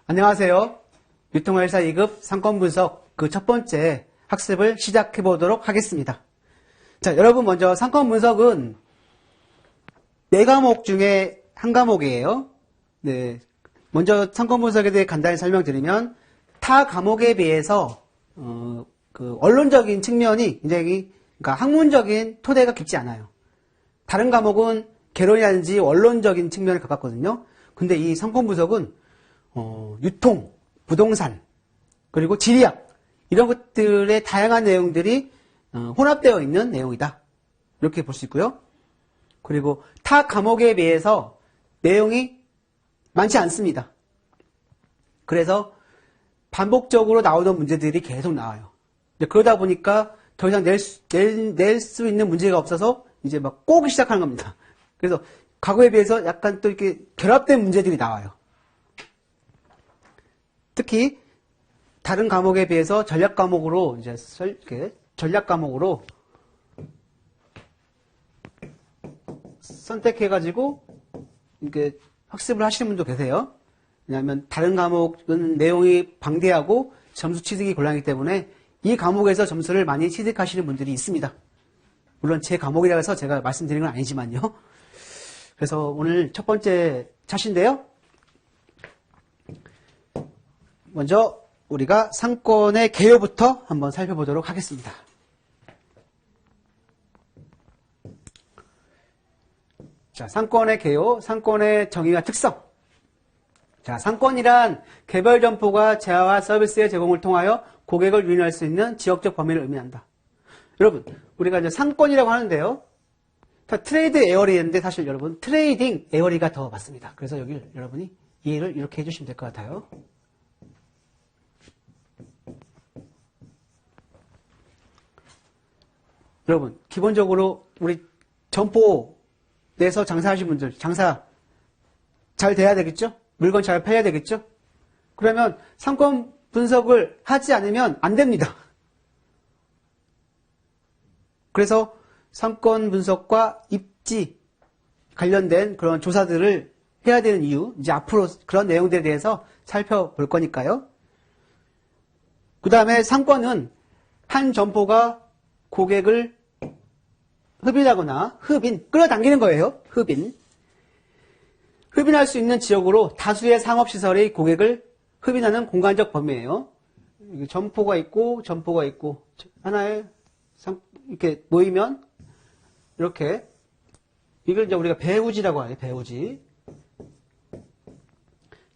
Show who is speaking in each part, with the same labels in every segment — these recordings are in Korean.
Speaker 1: 안녕하세요. 유통회사 2급 상권분석 그 첫 번째 학습을 시작해 보도록 하겠습니다. 자, 여러분 먼저 상권분석은 4과목 중에 한 과목이에요. 네. 먼저 상권분석에 대해 간단히 설명드리면 타 과목에 비해서 언론적인 측면이 굉장히 그러니까 학문적인 토대가 깊지 않아요. 다른 과목은 개론이라든지 원론적인 측면에 가깝거든요. 근데 이 상권분석은 유통, 부동산, 그리고 지리학 이런 것들의 다양한 내용들이 혼합되어 있는 내용이다. 이렇게 볼 수 있고요. 그리고 타 과목에 비해서 내용이 많지 않습니다. 그래서 반복적으로 나오는 문제들이 계속 나와요. 그러다 보니까 더 이상 낼 수 있는 문제가 없어서 이제 막 꼬기 시작하는 겁니다. 그래서 과거에 비해서 약간 또 이렇게 결합된 문제들이 나와요. 특히 다른 과목에 비해서 전략 과목으로 이제 전략 과목으로 선택해가지고 이렇게 학습을 하시는 분도 계세요. 왜냐하면 다른 과목은 내용이 방대하고 점수 취득이 곤란하기 때문에 이 과목에서 점수를 많이 취득하시는 분들이 있습니다. 물론 제 과목이라 해서 제가 말씀드리는 건 아니지만요. 그래서 오늘 첫 번째 차시인데요. 먼저 우리가 상권의 개요부터 한번 살펴보도록 하겠습니다. 자, 상권의 개요, 상권의 정의와 특성. 자, 상권이란 개별 점포가 재화와 서비스의 제공을 통하여 고객을 유인할 수 있는 지역적 범위를 의미한다. 여러분, 우리가 이제 상권이라고 하는데요. 트레이드 에어리인데 사실 여러분 트레이딩 에어리가 더 맞습니다. 그래서 여기 여러분이 이해를 이렇게 해주시면 될 것 같아요. 여러분, 기본적으로 우리 점포 내에서 장사하시는 분들, 장사 잘 돼야 되겠죠? 물건 잘 팔아야 되겠죠? 그러면 상권 분석을 하지 않으면 안 됩니다. 그래서 상권 분석과 입지 관련된 그런 조사들을 해야 되는 이유, 이제 앞으로 그런 내용들에 대해서 살펴볼 거니까요. 그 다음에 상권은 한 점포가 고객을 흡인하거나 끌어당기는 거예요. 흡인할 수 있는 지역으로 다수의 상업시설의 고객을 흡인하는 공간적 범위예요. 점포가 있고 하나에 이렇게 모이면 이렇게 이걸 이제 우리가 배후지라고 하죠. 배후지.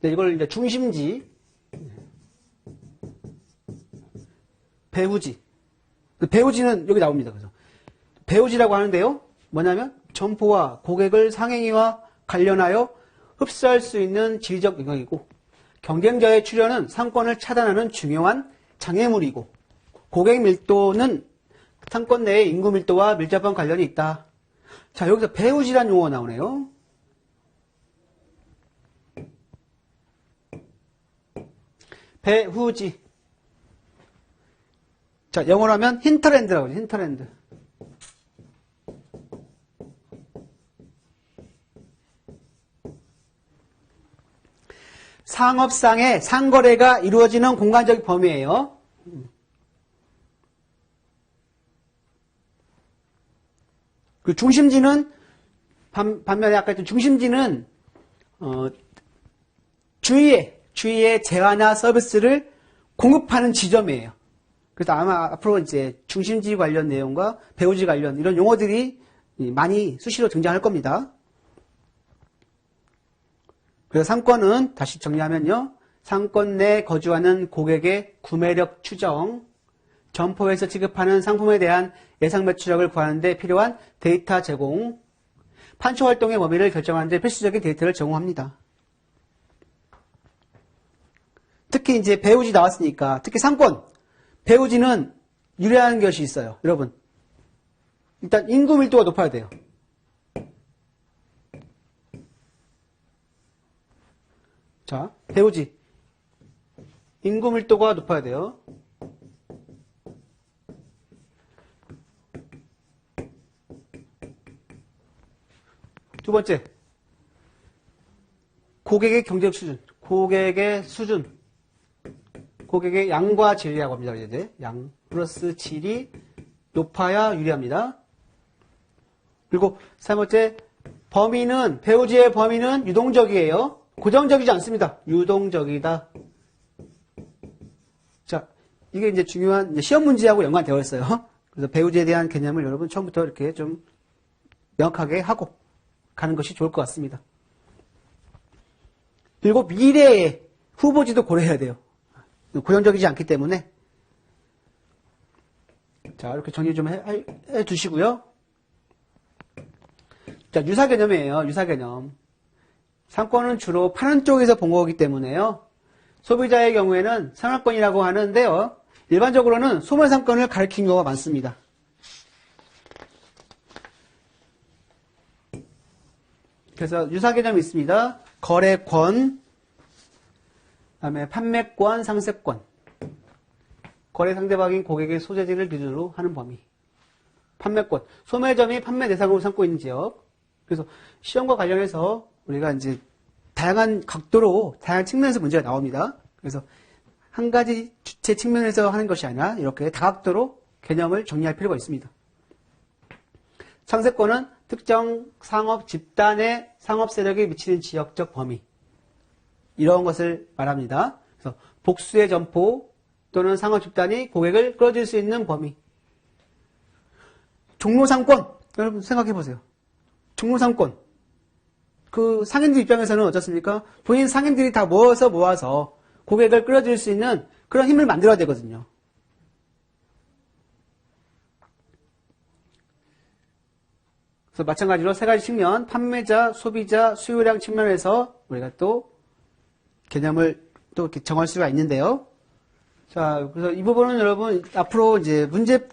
Speaker 1: 이걸 이제 중심지, 배후지. 배후지는 여기 나옵니다. 그래서 배후지라고 하는데요. 뭐냐면 점포와 고객을 상행위와 관련하여 흡수할 수 있는 지리적 영역이고 경쟁자의 출현은 상권을 차단하는 중요한 장애물이고 고객 밀도는 상권 내의 인구 밀도와 밀접한 관련이 있다. 자, 여기서 배후지라는 용어가 나오네요. 배후지. 자, 영어로 하면 힌터랜드라고 하죠. 힌터랜드. 상업상의 상거래가 이루어지는 공간적 범위예요. 그 중심지는 반면에 아까 했던 중심지는 주위에 재화나 서비스를 공급하는 지점이에요. 그래서 아마 앞으로 이제 중심지 관련 내용과 배후지 관련 이런 용어들이 많이 수시로 등장할 겁니다. 그래서 상권은 다시 정리하면요. 상권 내 거주하는 고객의 구매력 추정, 점포에서 지급하는 상품에 대한 예상 매출액을 구하는 데 필요한 데이터 제공, 판초 활동의 범위를 결정하는 데 필수적인 데이터를 제공합니다. 특히 이제 배후지 나왔으니까, 특히 상권, 배후지는 유리한 것이 있어요. 여러분, 일단 인구 밀도가 높아야 돼요. 자, 배후지. 인구 밀도가 높아야 돼요. 두 번째, 고객의 경제적 수준. 고객의 수준, 고객의 양과 질이라고 합니다. 이제 양 플러스 질이 높아야 유리합니다. 그리고 3번째, 범위는, 배우지의 범위는 유동적이에요. 고정적이지 않습니다. 유동적이다. 자, 이게 이제 중요한 이제 시험 문제하고 연관되어 있어요. 그래서 배우지에 대한 개념을 여러분 처음부터 이렇게 좀 명확하게 하고 가는 것이 좋을 것 같습니다. 그리고 미래의 후보지도 고려해야 돼요. 고정적이지 않기 때문에. 자, 이렇게 정리 좀 해 두시고요. 자, 유사 개념이에요. 유사 개념. 상권은 주로 파는 쪽에서 본 거기 때문에요. 소비자의 경우에는 생활권이라고 하는데요. 일반적으로는 소멸상권을 가리킨 경우가 많습니다. 그래서 유사 개념이 있습니다. 거래권, 그다음에 판매권, 상세권. 거래 상대방인 고객의 소재지를 기준으로 하는 범위. 판매권. 소매점이 판매 대상으로 삼고 있는 지역. 그래서 시험과 관련해서 우리가 이제 다양한 각도로, 다양한 측면에서 문제가 나옵니다. 그래서 한 가지 주체 측면에서 하는 것이 아니라 이렇게 다각도로 개념을 정리할 필요가 있습니다. 상세권은 특정 상업 집단의 상업 세력이 미치는 지역적 범위. 이런 것을 말합니다. 그래서 복수의 점포 또는 상업 집단이 고객을 끌어들일 수 있는 범위. 종로상권. 여러분 생각해 보세요. 종로상권. 그 상인들 입장에서는 어떻습니까? 본인 상인들이 다 모아서 고객을 끌어들일 수 있는 그런 힘을 만들어야 되거든요. 그래서 마찬가지로 세 가지 측면, 판매자, 소비자, 수요량 측면에서 우리가 또 개념을 또 이렇게 정할 수가 있는데요. 자, 그래서 이 부분은 여러분 앞으로 이제 문제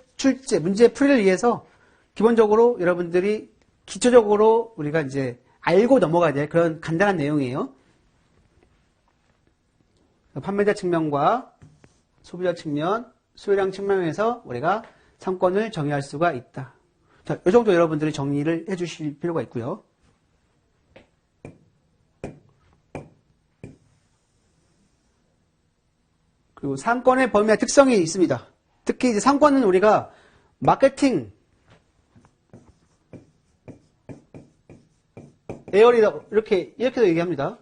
Speaker 1: 풀이를 위해서 기본적으로 여러분들이 기초적으로 우리가 이제 알고 넘어가야 될 그런 간단한 내용이에요. 판매자 측면과 소비자 측면, 수요량 측면에서 우리가 상권을 정의할 수가 있다. 자, 이 정도 여러분들이 정리를 해 주실 필요가 있고요. 그리고 상권의 범위와 특성이 있습니다. 특히 이제 상권은 우리가 마케팅, 에어리더 이렇게도 얘기합니다.